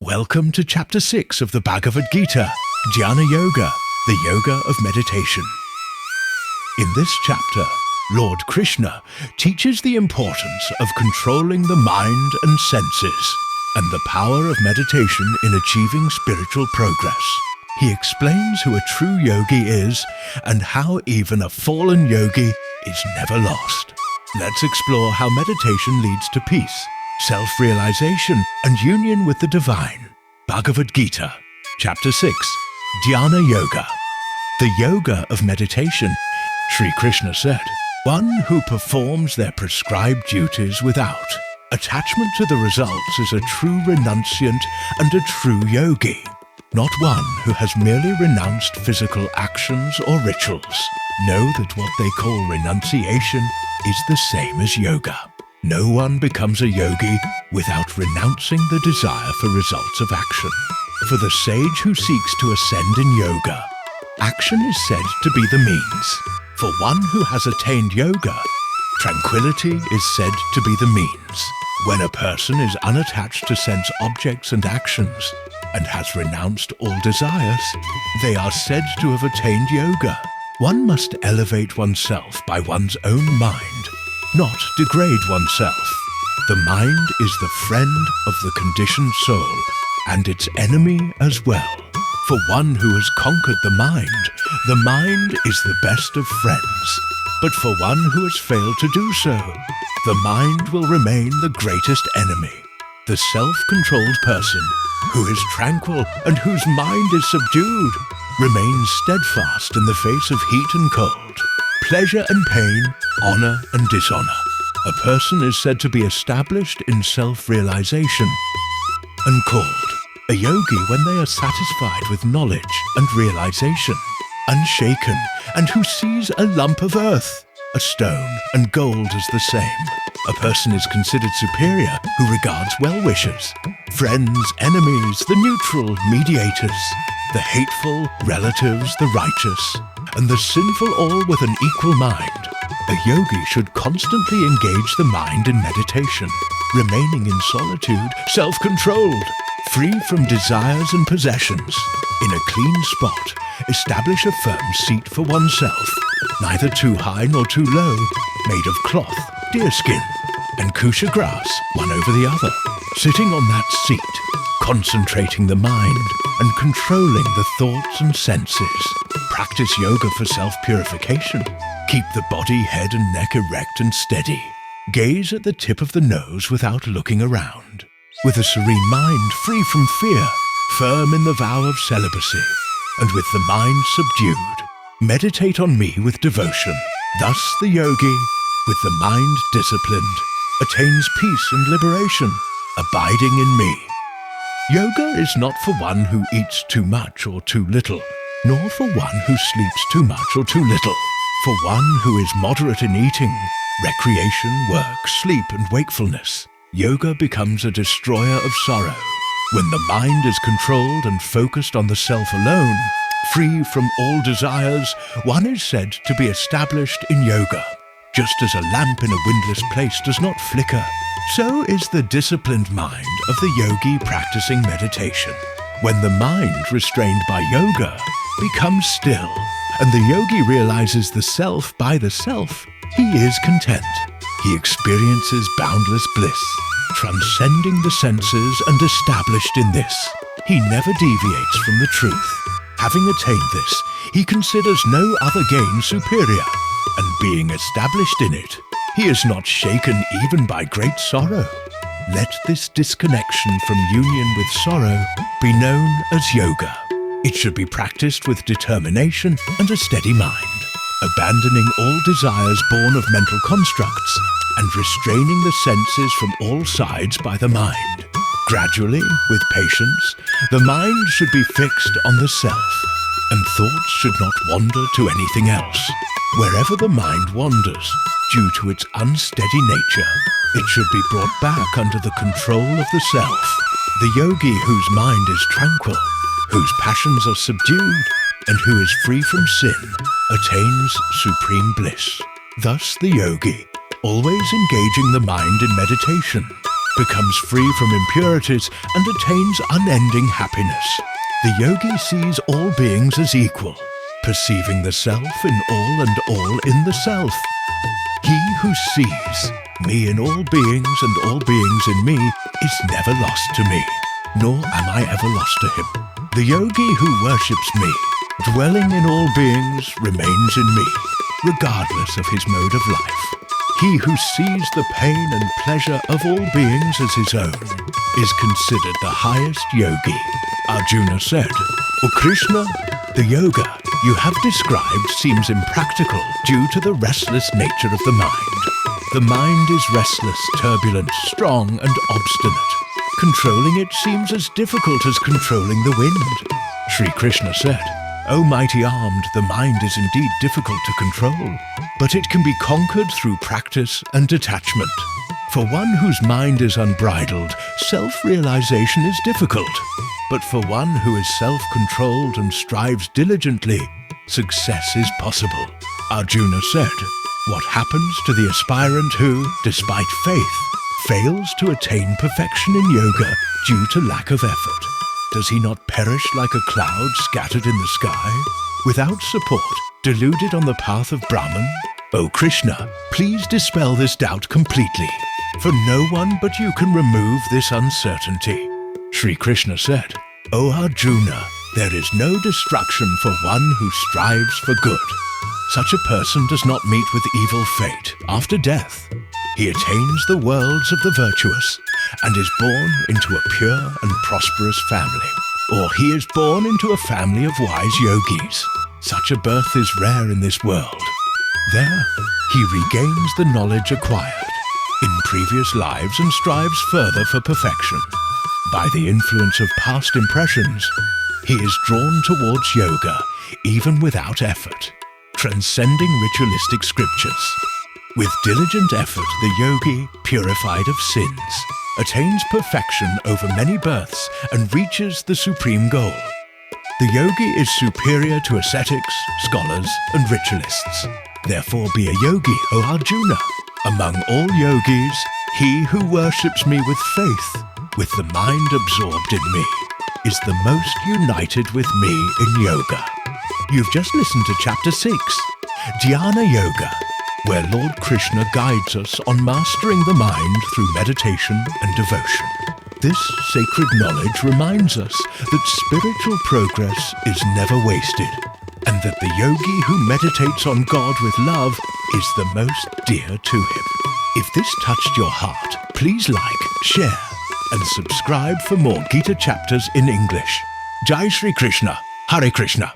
Welcome to Chapter 6 of the Bhagavad Gita, Dhyana Yoga, the Yoga of Meditation. In this chapter, Lord Krishna teaches the importance of controlling the mind and senses and the power of meditation in achieving spiritual progress. He explains who a true yogi is and how even a fallen yogi is never lost. Let's explore how meditation leads to peace, self-realization, and union with the divine. Bhagavad Gita, Chapter 6, Dhyana Yoga. The yoga of meditation, Shri Krishna said, one who performs their prescribed duties without attachment to the results is a true renunciant and a true yogi, not one who has merely renounced physical actions or rituals. Know that what they call renunciation is the same as yoga. No one becomes a yogi without renouncing the desire for results of action. For the sage who seeks to ascend in yoga, action is said to be the means. For one who has attained yoga, tranquility is said to be the means. When a person is unattached to sense objects and actions and has renounced all desires, they are said to have attained yoga. One must elevate oneself by one's own mind, not degrade oneself. The mind is the friend of the conditioned soul and its enemy as well. For one who has conquered the mind is the best of friends. But for one who has failed to do so, the mind will remain the greatest enemy. The self-controlled person, who is tranquil and whose mind is subdued, remains steadfast in the face of heat and cold, pleasure and pain, honor and dishonor. A person is said to be established in self-realization and called a yogi when they are satisfied with knowledge and realization, unshaken, and who sees a lump of earth, a stone, and gold as the same. A person is considered superior who regards well-wishers, friends, enemies, the neutral, mediators, the hateful, relatives, the righteous, and the sinful all with an equal mind. A yogi should constantly engage the mind in meditation, remaining in solitude, self-controlled, free from desires and possessions. In a clean spot, establish a firm seat for oneself, neither too high nor too low, made of cloth, deerskin, and kusha grass, one over the other. Sitting on that seat, concentrating the mind and controlling the thoughts and senses. Practice yoga for self-purification. Keep the body, head and neck erect and steady. Gaze at the tip of the nose without looking around. With a serene mind free from fear, firm in the vow of celibacy, and with the mind subdued, meditate on me with devotion. Thus the yogi, with the mind disciplined, attains peace and liberation, abiding in me. Yoga is not for one who eats too much or too little, nor for one who sleeps too much or too little. For one who is moderate in eating, recreation, work, sleep, and wakefulness, yoga becomes a destroyer of sorrow. When the mind is controlled and focused on the self alone, free from all desires, one is said to be established in yoga. Just as a lamp in a windless place does not flicker, so is the disciplined mind of the yogi practicing meditation. When the mind restrained by yoga becomes still, and the yogi realizes the self by the self, he is content. He experiences boundless bliss, transcending the senses and established in this. He never deviates from the truth. Having attained this, he considers no other gain superior, and being established in it, he is not shaken even by great sorrow. Let this disconnection from union with sorrow be known as yoga. It should be practiced with determination and a steady mind, abandoning all desires born of mental constructs and restraining the senses from all sides by the mind. Gradually, with patience, the mind should be fixed on the self, and thoughts should not wander to anything else. Wherever the mind wanders, due to its unsteady nature, it should be brought back under the control of the self. The yogi whose mind is tranquil, whose passions are subdued, and who is free from sin, attains supreme bliss. Thus the yogi, always engaging the mind in meditation, becomes free from impurities, and attains unending happiness. The yogi sees all beings as equal, perceiving the self in all and all in the self. He who sees me in all beings and all beings in me is never lost to me, nor am I ever lost to him. The yogi who worships me, dwelling in all beings, remains in me, regardless of his mode of life. He who sees the pain and pleasure of all beings as his own is considered the highest yogi. Arjuna said, "O Krishna, the yoga you have described seems impractical due to the restless nature of the mind. The mind is restless, turbulent, strong, and obstinate. Controlling it seems as difficult as controlling the wind." Shri Krishna said, "O mighty armed, the mind is indeed difficult to control, but it can be conquered through practice and detachment. For one whose mind is unbridled, self-realization is difficult. But for one who is self-controlled and strives diligently, success is possible." Arjuna said, "What happens to the aspirant who, despite faith, fails to attain perfection in yoga due to lack of effort? Does he not perish like a cloud scattered in the sky, without support, deluded on the path of Brahman? O Krishna, please dispel this doubt completely, for no one but you can remove this uncertainty." Shri Krishna said, "O Arjuna, there is no destruction for one who strives for good. Such a person does not meet with evil fate after death. He attains the worlds of the virtuous and is born into a pure and prosperous family. Or he is born into a family of wise yogis. Such a birth is rare in this world. There, he regains the knowledge acquired in previous lives and strives further for perfection. By the influence of past impressions, he is drawn towards yoga even without effort, transcending ritualistic scriptures. With diligent effort, the yogi, purified of sins, attains perfection over many births and reaches the supreme goal. The yogi is superior to ascetics, scholars, and ritualists. Therefore be a yogi, O Arjuna. Among all yogis, he who worships me with faith, with the mind absorbed in me, is the most united with me in yoga." You've just listened to Chapter 6, Dhyana Yoga, where Lord Krishna guides us on mastering the mind through meditation and devotion. This sacred knowledge reminds us that spiritual progress is never wasted, and that the yogi who meditates on God with love is the most dear to him. If this touched your heart, please like, share, and subscribe for more Gita chapters in English. Jai Shri Krishna, Hare Krishna.